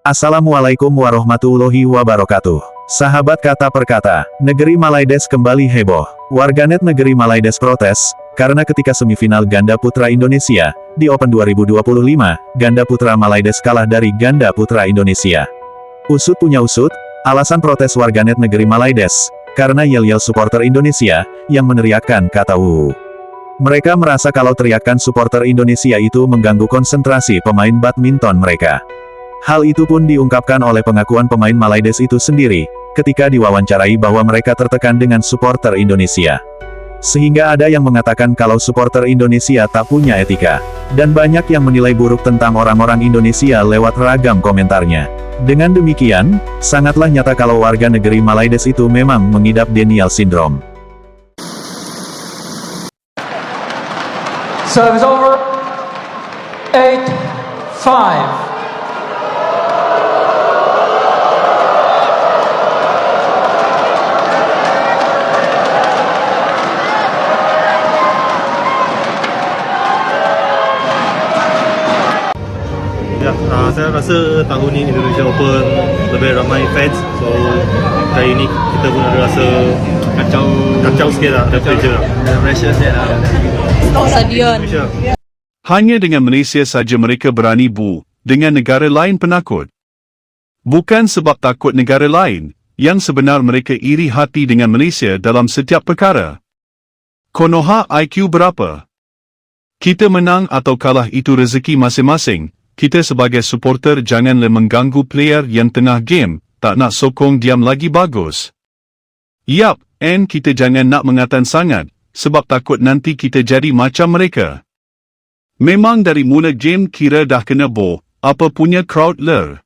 Assalamualaikum warahmatullahi wabarakatuh. Sahabat kata per kata, negeri Malaides kembali heboh. Warganet negeri Malaides protes, karena ketika semifinal ganda putra Indonesia, di Open 2025, ganda putra Malaides kalah dari ganda putra Indonesia. Usut punya usut, alasan protes warganet negeri Malaides, karena yel-yel supporter Indonesia, yang meneriakkan kata "wuh". Mereka merasa kalau teriakan supporter Indonesia itu mengganggu konsentrasi pemain badminton mereka. Hal itu pun diungkapkan oleh pengakuan pemain Malaides itu sendiri, ketika diwawancarai bahwa mereka tertekan dengan supporter Indonesia. Sehingga ada yang mengatakan kalau supporter Indonesia tak punya etika. Dan banyak yang menilai buruk tentang orang-orang Indonesia lewat ragam komentarnya. Dengan demikian, sangatlah nyata kalau warga negeri Malaides itu memang mengidap Denial Syndrome. Service over. 8-5. Ya, saya rasa tahun ini Indonesia Open lebih ramai fans, so kali ini kita pun ada rasa kacau sikit lah, ada pressure lah. Pressure sikit lah. Stadion. Hanya dengan Malaysia saja mereka berani bu, dengan negara lain penakut. Bukan sebab takut negara lain, yang sebenar mereka iri hati dengan Malaysia dalam setiap perkara. Konoha IQ berapa? Kita menang atau kalah itu rezeki masing-masing. Kita sebagai supporter janganlah mengganggu player yang tengah game, tak nak sokong diam lagi bagus. Yap, kita jangan nak mengatan sangat, sebab takut nanti kita jadi macam mereka. Memang dari mula game kira dah kena bo, apa punya crowd ler.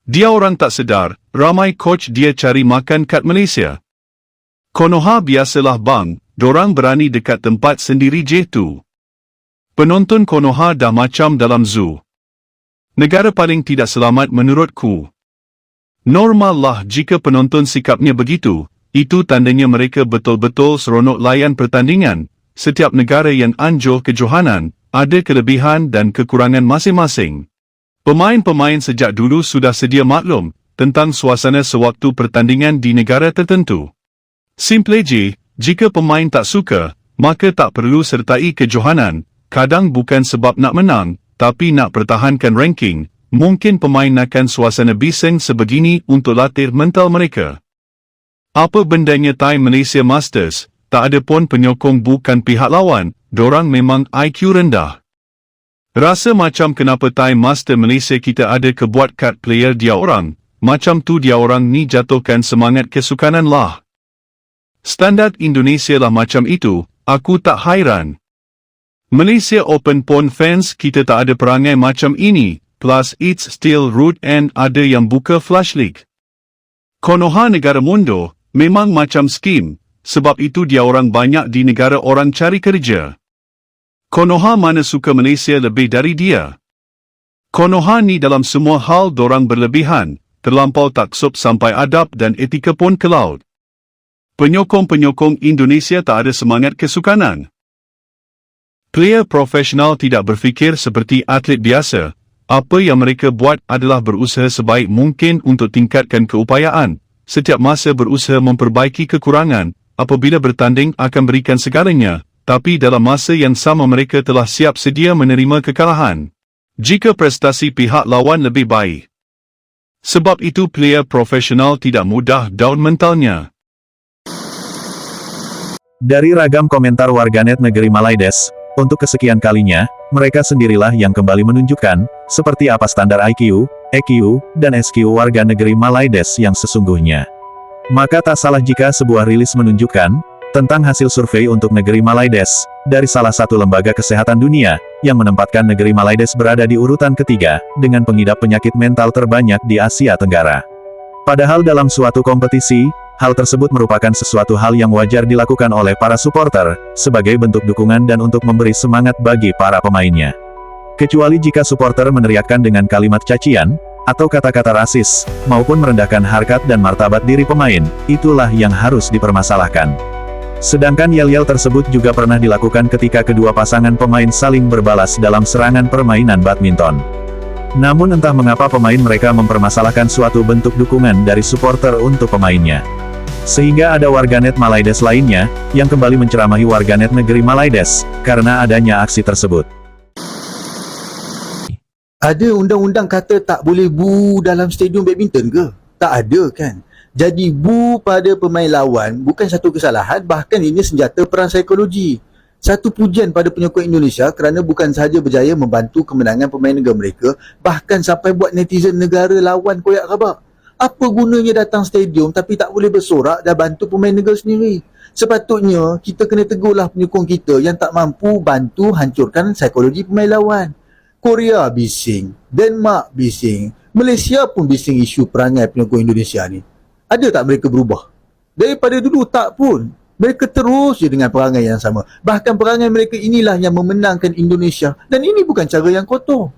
Dia orang tak sedar, ramai coach dia cari makan kat Malaysia. Konoha biasalah bang, dorang berani dekat tempat sendiri je tu. Penonton Konoha dah macam dalam zoo. Negara paling tidak selamat menurutku. Normal lah jika penonton sikapnya begitu, itu tandanya mereka betul-betul seronok layan pertandingan. Setiap negara yang anjur kejohanan, ada kelebihan dan kekurangan masing-masing. Pemain-pemain sejak dulu sudah sedia maklum, tentang suasana sewaktu pertandingan di negara tertentu. Simple je, jika pemain tak suka, maka tak perlu sertai kejohanan, kadang bukan sebab nak menang, tapi nak pertahankan ranking, mungkin pemain akan suasana bising sebegini untuk latih mental mereka. Apa bendanya time Malaysia Masters, tak ada pun penyokong bukan pihak lawan, dorang memang IQ rendah. Rasa macam kenapa time Master Malaysia kita ada kebuat kat player dia orang, macam tu dia orang ni jatuhkan semangat kesukanan lah. Standard Indonesia lah macam itu, aku tak hairan. Malaysia Open pun fans kita tak ada perangai macam ini, plus it's still rude and ada yang buka flash league. Konoha negara mundo, memang macam skim, sebab itu dia orang banyak di negara orang cari kerja. Konoha mana suka Malaysia lebih dari dia. Konoha ni dalam semua hal dorang berlebihan, terlampau taksub sampai adab dan etika pun ke laut. Penyokong-penyokong Indonesia tak ada semangat kesukanan. Player profesional tidak berfikir seperti atlet biasa. Apa yang mereka buat adalah berusaha sebaik mungkin untuk tingkatkan keupayaan. Setiap masa berusaha memperbaiki kekurangan. Apabila bertanding akan berikan segalanya. Tapi dalam masa yang sama mereka telah siap sedia menerima kekalahan. Jika prestasi pihak lawan lebih baik. Sebab itu player profesional tidak mudah down mentalnya. Dari ragam komentar warganet negeri Malaides, untuk kesekian kalinya, mereka sendirilah yang kembali menunjukkan, seperti apa standar IQ, EQ, dan SQ warga negeri Malaides yang sesungguhnya. Maka tak salah jika sebuah rilis menunjukkan, tentang hasil survei untuk negeri Malaides, dari salah satu lembaga kesehatan dunia, yang menempatkan negeri Malaides berada di urutan ketiga, dengan pengidap penyakit mental terbanyak di Asia Tenggara. Padahal dalam suatu kompetisi, hal tersebut merupakan sesuatu hal yang wajar dilakukan oleh para supporter, sebagai bentuk dukungan dan untuk memberi semangat bagi para pemainnya. Kecuali jika supporter meneriakkan dengan kalimat cacian, atau kata-kata rasis, maupun merendahkan harkat dan martabat diri pemain, itulah yang harus dipermasalahkan. Sedangkan yel-yel tersebut juga pernah dilakukan ketika kedua pasangan pemain saling berbalas dalam serangan permainan badminton. Namun entah mengapa pemain mereka mempermasalahkan suatu bentuk dukungan dari supporter untuk pemainnya. Sehingga ada warganet Malaides lainnya, yang kembali menceramahi warganet negeri Malaides, karena adanya aksi tersebut. Ada undang-undang kata tak boleh bu dalam stadium badminton ke? Tak ada kan? Jadi bu pada pemain lawan bukan satu kesalahan, bahkan ini senjata perang psikologi. Satu pujian pada penyokong Indonesia kerana bukan sahaja berjaya membantu kemenangan pemain negara mereka, bahkan sampai buat netizen negara lawan koyak rabak. Apa gunanya datang stadium tapi tak boleh bersorak dan bantu pemain negara sendiri? Sepatutnya kita kena tegurlah penyokong kita yang tak mampu bantu hancurkan psikologi pemain lawan. Korea bising, Denmark bising, Malaysia pun bising isu perangai penyokong Indonesia ni. Ada tak mereka berubah? Daripada dulu tak pun. Mereka terus je dengan perangai yang sama. Bahkan perangai mereka inilah yang memenangkan Indonesia. Dan ini bukan cara yang kotor.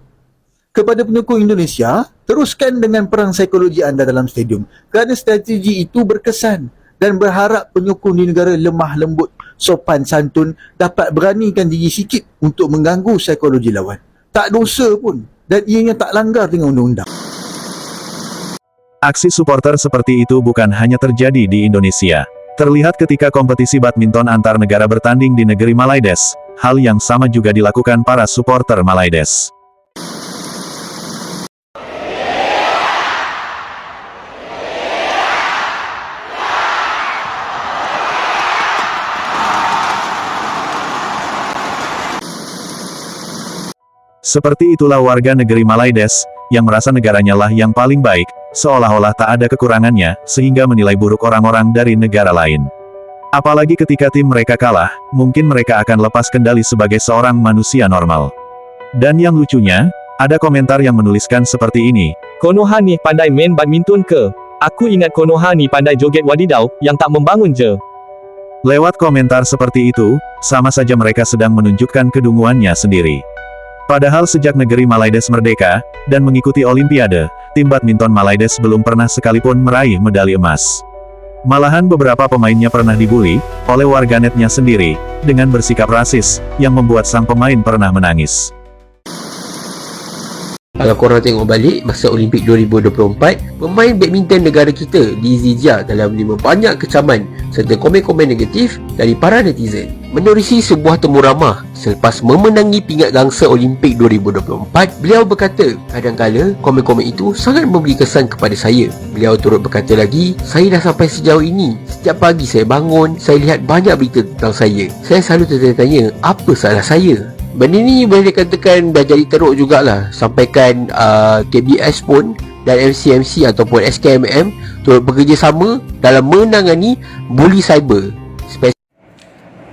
Kepada penyokong Indonesia, teruskan dengan perang psikologi anda dalam stadium. Kerana strategi itu berkesan. Dan berharap penyokong di negara lemah lembut, sopan santun dapat beranikan diri sikit untuk mengganggu psikologi lawan. Tak dosa pun. Dan ianya tak langgar dengan undang-undang. Aksi supporter seperti itu bukan hanya terjadi di Indonesia. Terlihat ketika kompetisi badminton antar negara bertanding di negeri Malaides, hal yang sama juga dilakukan para supporter Malaides. Seperti itulah warga negeri Malaides, yang merasa negaranya lah yang paling baik, seolah-olah tak ada kekurangannya, sehingga menilai buruk orang-orang dari negara lain. Apalagi ketika tim mereka kalah, mungkin mereka akan lepas kendali sebagai seorang manusia normal. Dan yang lucunya, ada komentar yang menuliskan seperti ini. Konoha ni pandai main badminton ke? Aku ingat Konoha ni pandai joget wadidau, yang tak membangun je. Lewat komentar seperti itu, sama saja mereka sedang menunjukkan kedunguannya sendiri. Padahal sejak negeri Malaides merdeka, dan mengikuti Olimpiade, tim badminton Malaides belum pernah sekalipun meraih medali emas. Malahan beberapa pemainnya pernah dibully, oleh warganetnya sendiri, dengan bersikap rasis, yang membuat sang pemain pernah menangis. Kalau korang tengok balik, masa Olimpik 2024, pemain badminton negara kita, Lee Zijia, telah menerima banyak kecaman serta komen-komen negatif dari para netizen. Menerusi sebuah temu ramah selepas memenangi pingat gangsa Olimpik 2024, beliau berkata, kadangkala komen-komen itu sangat memberi kesan kepada saya. Beliau turut berkata lagi, saya dah sampai sejauh ini. Setiap pagi saya bangun, saya lihat banyak berita tentang saya. Saya selalu tertanya-tanya, apa salah saya? Benda ni boleh dikatakan dah jadi teruk jugalah. Sampaikan KBS pun dan MCMC ataupun SKMM turut bekerjasama dalam menangani buli cyber.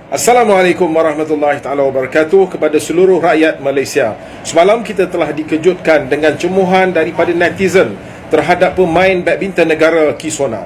Assalamualaikum warahmatullahi taala wabarakatuh kepada seluruh rakyat Malaysia. Semalam kita telah dikejutkan dengan cemuhan daripada netizen terhadap pemain badminton negara Kisona.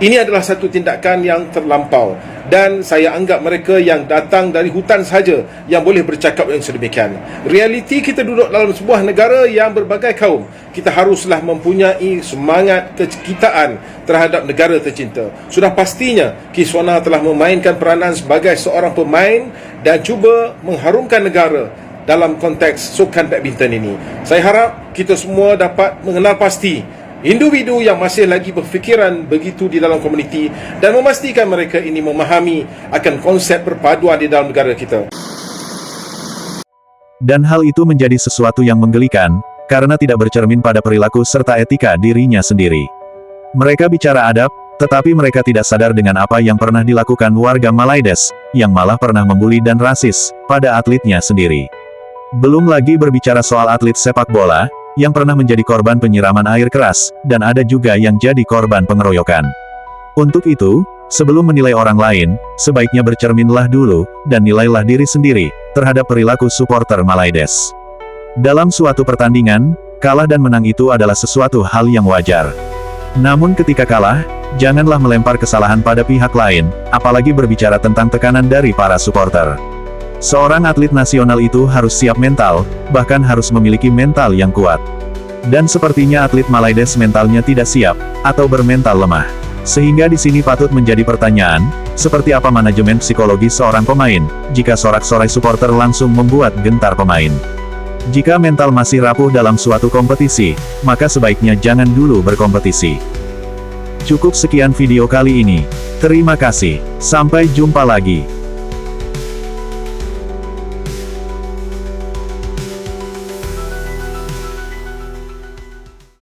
Ini adalah satu tindakan yang terlampau dan saya anggap mereka yang datang dari hutan saja yang boleh bercakap yang sedemikian. Realiti kita duduk dalam sebuah negara yang berbagai kaum. Kita haruslah mempunyai semangat kecintaan terhadap negara tercinta. Sudah pastinya Kiswana telah memainkan peranan sebagai seorang pemain dan cuba mengharumkan negara dalam konteks sukan badminton ini. Saya harap kita semua dapat mengenal pasti individu yang masih lagi berfikiran begitu di dalam komuniti dan memastikan mereka ini memahami akan konsep perpaduan di dalam negara kita. Dan hal itu menjadi sesuatu yang menggelikan, karena tidak bercermin pada perilaku serta etika dirinya sendiri. Mereka bicara adab, tetapi mereka tidak sadar dengan apa yang pernah dilakukan warga Malaides, yang malah pernah membuli dan rasis pada atletnya sendiri. Belum lagi berbicara soal atlet sepak bola, yang pernah menjadi korban penyiraman air keras, dan ada juga yang jadi korban pengeroyokan. Untuk itu, sebelum menilai orang lain, sebaiknya bercerminlah dulu, dan nilailah diri sendiri, terhadap perilaku supporter Malaides. Dalam suatu pertandingan, kalah dan menang itu adalah sesuatu hal yang wajar. Namun ketika kalah, janganlah melempar kesalahan pada pihak lain, apalagi berbicara tentang tekanan dari para supporter. Seorang atlet nasional itu harus siap mental, bahkan harus memiliki mental yang kuat. Dan sepertinya atlet Malaides mentalnya tidak siap, atau bermental lemah. Sehingga di sini patut menjadi pertanyaan, seperti apa manajemen psikologi seorang pemain, jika sorak-sorai supporter langsung membuat gentar pemain. Jika mental masih rapuh dalam suatu kompetisi, maka sebaiknya jangan dulu berkompetisi. Cukup sekian video kali ini. Terima kasih. Sampai jumpa lagi.